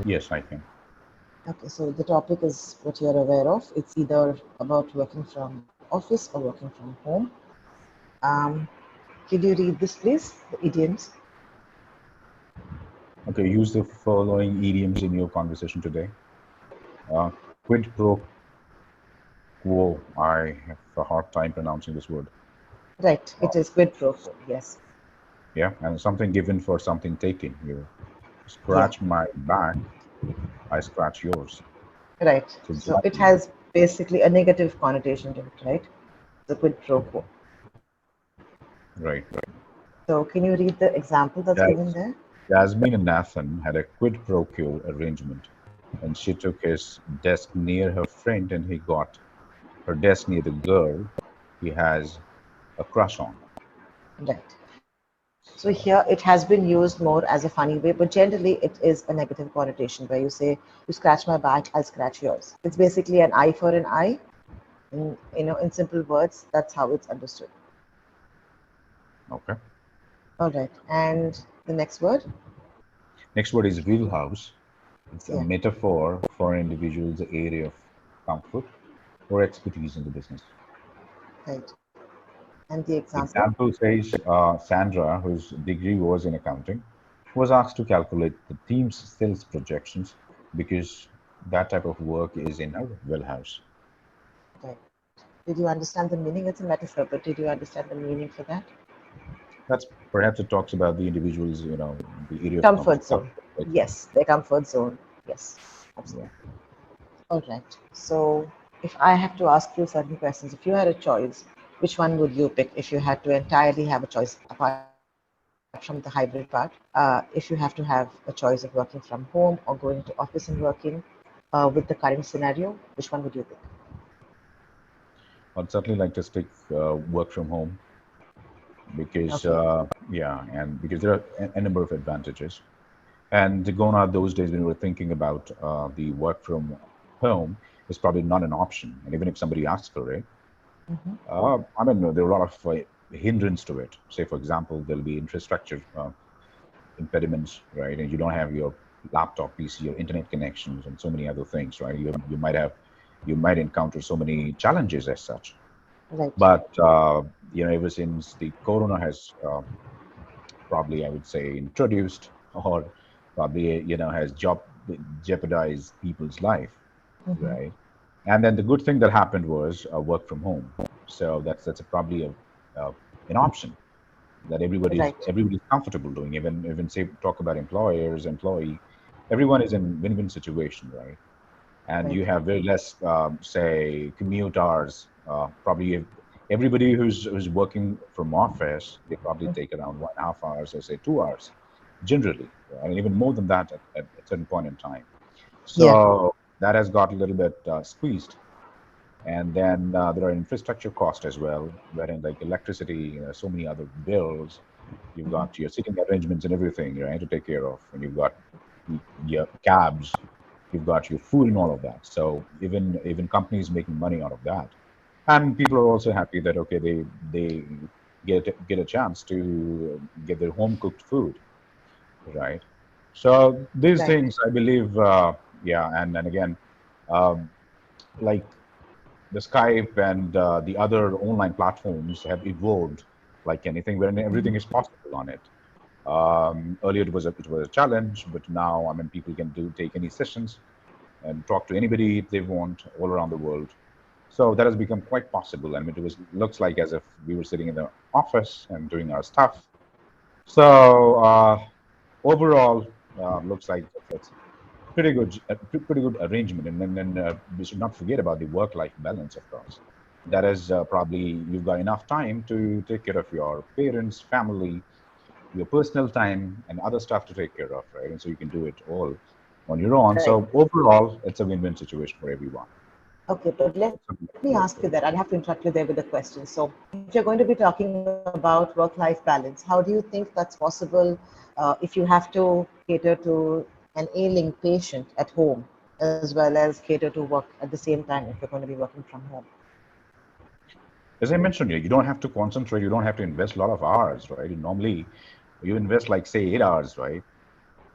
Yes, I can. Okay, so the topic is what you're aware of. It's either about working from office or working from home. Um, could you read this, please? The idioms. Okay, use the following idioms in your conversation today. Quid pro quo. I have a hard time pronouncing this word. Right, Uh, it is quid pro quo. Yes. yeah, and something given for something taken. You Yeah. scratch my back, I scratch yours. Right. So So it exactly. has basically a negative connotation to it, right? The quid pro quo. Right. So can you read the example that's given Yes. there? Yasmin and Nathan had a quid pro quo arrangement, and she took his desk near her friend, and he got her desk near the girl he has a crush on. Right. So So, here it has been used more as a funny way, but generally it is a negative connotation where you say, "You scratch my back, I'll scratch yours." It's basically an eye for an eye. In simple words, that's how it's understood. okay. All right. And the next word? Next word is wheelhouse. It's a Yeah. metaphor for an individual's area of comfort or expertise in the business. Right. And the The example? example says Sandra, whose degree was in accounting, was asked to calculate the team's sales projections because that type of work is in her wheelhouse. Right. Did you understand the meaning? It's a metaphor, but did you understand the meaning for that? That's perhaps it talks about the individual's, the area of Comfort comfort. zone. Like, Yes, their comfort zone. Yes, yeah. absolutely. All right. So, if I have to ask you certain questions, if you had a choice, which one would you pick if you had to entirely have a choice apart from the hybrid part? If you have to have a choice of working from home or going to office and working with the current scenario, which one would you pick? I'd certainly like to stick work from home because, Okay. yeah, and because there are a number of advantages. And gone are those days when we were thinking about the work from home is probably not an option. And even if somebody asks for it, Mm-hmm. I mean, there are a lot of hindrance to it. Say, for example, there'll be infrastructure impediments, right? And you don't have your laptop, PC, your internet connections, and so many other things, right? You might encounter so many challenges as such. Right. But ever since the corona has probably, I would say, introduced or probably has jeopardized people's life, Mm-hmm. right? And then the good thing that happened was work from home. So that's probably uh, an option that Right. everybody's comfortable doing. Even say talk about employers, employee, everyone is in win-win situation, right? And Right. you have very less, say, commute hours. Probably everybody who's working from office, they probably take around 1.5 hours or say 2 hours, generally, right? And even more than that at a certain point in time. Yeah. So that has got a little bit squeezed. And then there are infrastructure costs as well, wherein like electricity, so many other bills. You've Mm-hmm. got your sitting arrangements and everything, right, to take care of, and you've got your cabs, you've got your food and all of that. So even companies making money out of that, and people are also happy that okay, they get a chance to get their home cooked food, right? So these Right. things, I believe, yeah, and again, um, like the Skype and the other online platforms have evolved like anything, wherein Mm-hmm. everything is possible on it. Earlier, it was a challenge, but now I mean people can take any sessions and talk to anybody if they want all around the world. So that has become quite possible. I mean, it was looks like as if we were sitting in the office and doing our stuff. So overall, looks like it's pretty good, pretty good arrangement. And then we should not forget about the work-life balance, of course. That is probably you've got enough time to take care of your parents, family, your personal time, and other stuff to take care of, right? And so you can do it all on your own. Right. So overall, it's a win-win situation for everyone. Okay, but let me ask you that. I'd have to interrupt you there with a question. So, if you're going to be talking about work-life balance, how do you think that's possible if you have to cater to an ailing patient at home as well as cater to work at the same time if you're going to be working from home? As I mentioned, you don't have to concentrate. You don't have to invest a lot of hours, right? Normally, you invest like say 8 hours, right?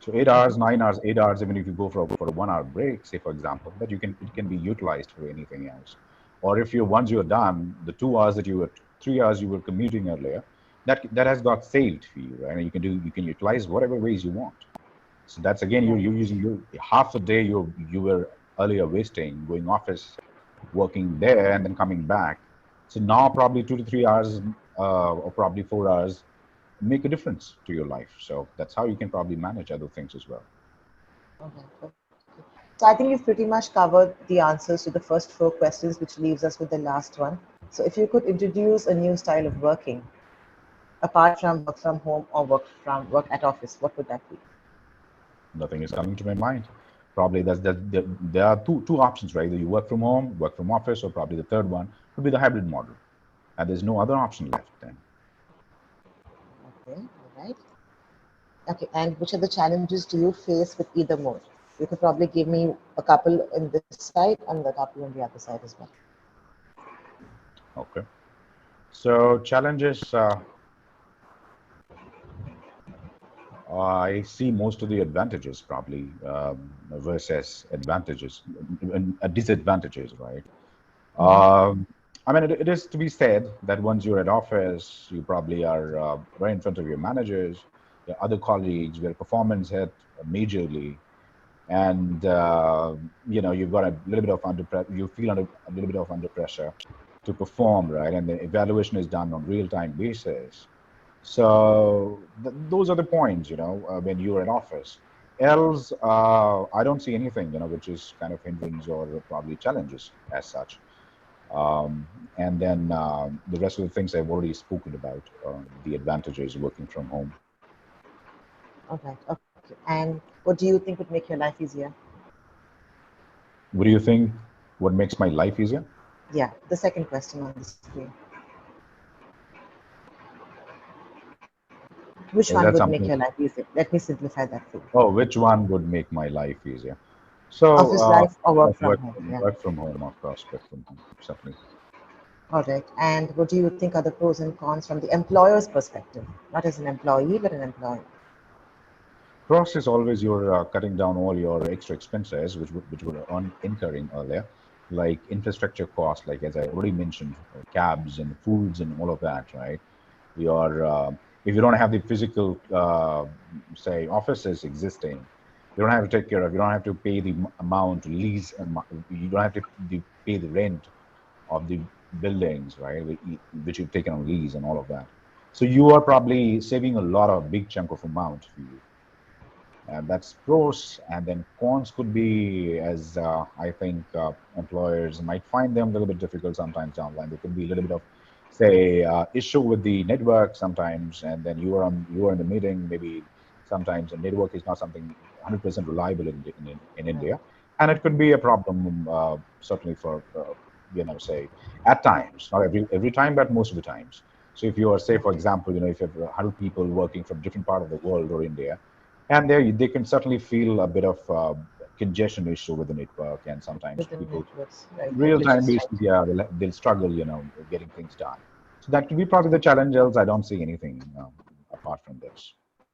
So 8 hours, 9 hours, 8 hours, even if you go for a 1 hour break, say for example, that it can be utilized for anything else. Or if you once you're done, the 2 hours that you were 3 hours you were commuting earlier, that has got saved for you, right? And you can utilize whatever ways you want. So that's again you're Right. using your half the day you were earlier wasting going office, working there and then coming back. So now probably 2 to 3 hours or probably 4 hours make a difference to your life. So that's how you can probably manage other things as well. Okay. So I think you've pretty much covered the answers to the first four questions, which leaves us with the last one. So if you could introduce a new style of working, apart from work from home or work at office, what would that be? Nothing is coming to my mind. Probably there are two options, right? Either you work from home, work from office, or probably the third one would be the hybrid model. And there's no other option left then. Okay, all right. Okay, and which are the challenges do you face with either mode? You could probably give me a couple in this side and a couple on the other side as well. Okay. So challenges, I see most of the advantages probably versus advantages, disadvantages, right? Mm-hmm. I mean, it is to be said that once you're at office, you probably are right in front of your managers, your other colleagues, where performance hit majorly, and you've got a little bit of you feel under a little bit of under pressure to perform, right? And the evaluation is done on real-time basis. So those are the points, when you're in office. Else, I don't see anything, which is kind of hindrance or probably challenges as such. Um, and then the rest of the things I've already spoken about, the advantages of working from home. All right. Okay. And what do you think would make your life easier? What do you think? What makes my life easier? Yeah, the second question on the screen. Which Is one that would make something? your life easier? Let me simplify that for you. Oh, which one would make my life easier? So, Office life or work from work, home? Yeah. work from home, of course, work from home, certainly. All right. And what do you think are the pros and cons from the employer's perspective? Not as an employee, but an employer. Pros is always you're cutting down all your extra expenses, which were incurring earlier, like infrastructure costs, like as I already mentioned, cabs and foods and all of that, right? Your if you don't have the physical, say, offices existing, you don't have to take care of. You don't have to pay the amount lease. You don't have to pay the rent of the buildings, right? Which you've taken on lease and all of that. So you are probably saving a lot of big chunk of amount for you. And that's pros. And then cons could be, as I think employers might find them a little bit difficult sometimes down the line. There could be a little bit of, say, issue with the network sometimes, and then you are in the meeting. Maybe sometimes the network is not something 100% reliable in India, and it could be a problem certainly for say at times, not every time, but most of the times. So if you are, say, for example, if you have 100 people working from different part of the world or India, and there they can certainly feel a bit of congestion issue with the network, and sometimes Within people networks, right? real time Glitches, basis, right? yeah, they'll struggle, getting things done. So that could be probably the challenge. Else I don't see anything apart from this,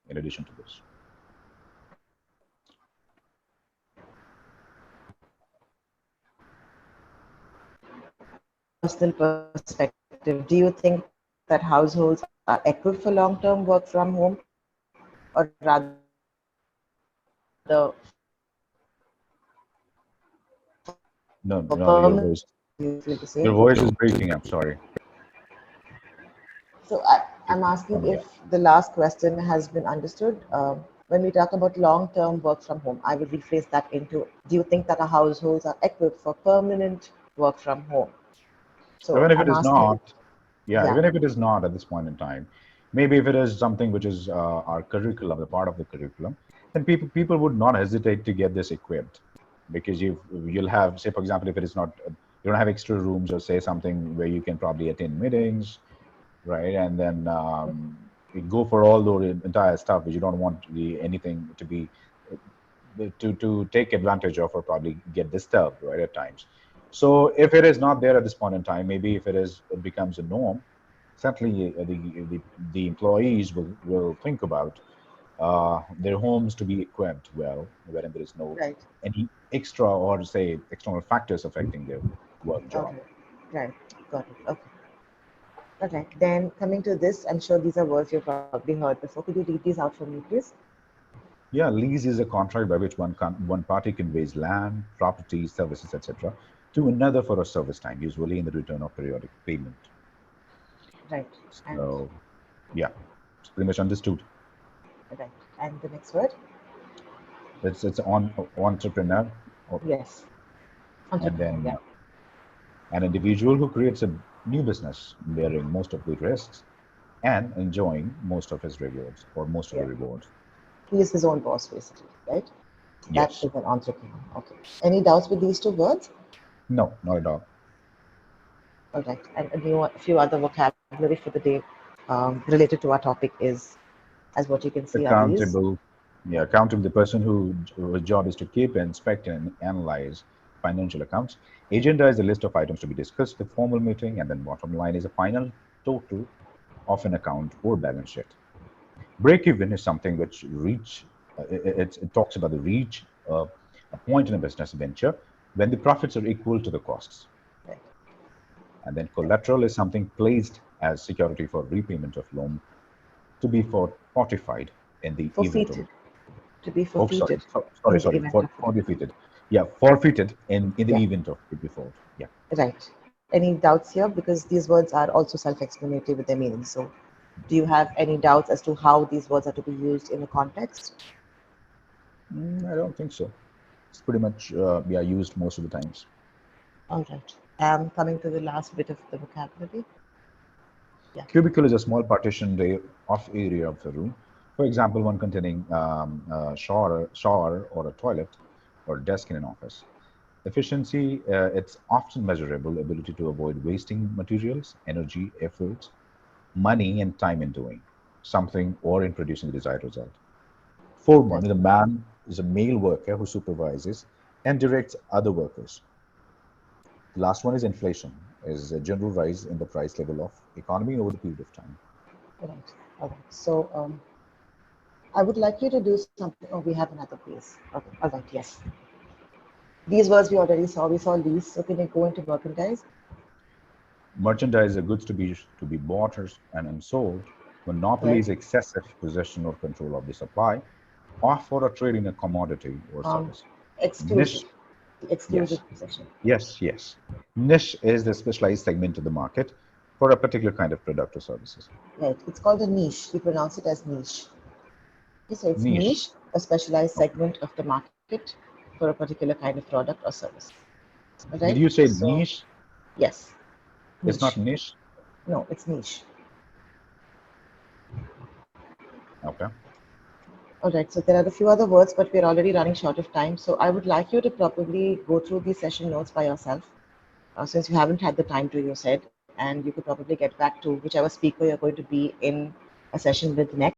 in addition to this. Personal perspective, do you think that households are equipped for long-term work from home, or rather for permanent work from home? No, Do no, you feel the same? your voice is breaking. I'm sorry. So I'm asking Coming if up. the last question has been understood. When we talk about long-term work from home, I would rephrase that into, do you think that our households are equipped for permanent work from home? So Even if it I'm is asking, not, yeah, yeah, even if it is not at this point in time, maybe if it is something which is our curriculum, the part of the curriculum, then people would not hesitate to get this equipped, because you'll have, say, for example, if it is not, you don't have extra rooms, or say something where you can probably attend meetings, right? And then you go for all the entire stuff, but you don't want anything to be to take advantage of or probably get disturbed, right, at times. So if it is not there at this point in time, maybe if it becomes a norm, certainly the employees will think about their homes to be equipped well, wherein there is no Right. any extra or say external factors affecting their work job. Okay. Right. Got it. Okay. Okay. Then coming to this, I'm sure these are words you've probably heard before. Could you read these out for me, please? Yeah, lease is a contract by which one party conveys land, property, services, etc., to another for a service time, usually in the return of periodic payment. Right. And So, yeah, it's pretty much understood. right. And the next word? It's on entrepreneur, or- Yes. and Entrepreneur. then Yeah. an individual who creates a new business, bearing most of the risks and enjoying most of his rewards or most of Yeah. the rewards. He is his own boss, basically, right? That Yes. is an entrepreneur. Okay. Any doubts with these two words? No, not at all. All right. And a few other vocabulary for the day related to our topic is, as what you can see, are these. Accountable. Yeah, accountable. The person whose job is to keep, inspect, and analyze financial accounts. Agenda is a list of items to be discussed at the formal meeting, and then bottom line is a final total of an account or balance sheet. Break even is something which it talks about the reach a point in a business venture when the profits are equal to the costs. Right. And then collateral is something placed as security for repayment of loan to be fortified in the event of Forfeited. To be oh sorry forfeited sorry in the sorry event for of a default. forfeited. Yeah, forfeited in the Yeah. event of a default. Yeah. Right. Any doubts here? Because these words are also self-explanatory with their meaning. So, do you have any doubts as to how these words are to be used in a context? I don't think so. It's pretty much yeah, used most of the times. All right. Coming to the last bit of the vocabulary. Yeah. Cubicle is a small partitioned off area of the room. For example, one containing a shower or a toilet or desk in an office. Efficiency, it's often measurable ability to avoid wasting materials, energy, efforts, money, and time in doing something or in producing the desired result. Foreman Right. is a man, is a male worker who supervises and directs other workers. The last one is inflation, is a general rise in the price level of economy over the period of time. Right. All right. So, I would like you to do something. Oh, we have another piece. Okay. All right. Yes. These words we already saw. We saw lease. So, can you go into merchandise? Merchandise are goods to be bought and sold. Monopoly Right. is excessive possession or control of the supply, or for a trade in a commodity or Um, service. exclusive. Niche, The exclusive yes, possession. yes. Niche is the specialized segment of the market for a particular kind of product or services. Right. It's called a niche. We pronounce it as niche. Okay, so it's Niche. niche, a specialized Okay. segment of the market for a particular kind of product or service. All right. Did you say So niche? yes, It's niche. not niche. No, it's niche. Okay. All right. So there are a few other words, but we're already running short of time. So I would like you to probably go through these session notes by yourself, since you haven't had the time to, you said, and you could probably get back to whichever speaker you're going to be in a session with next.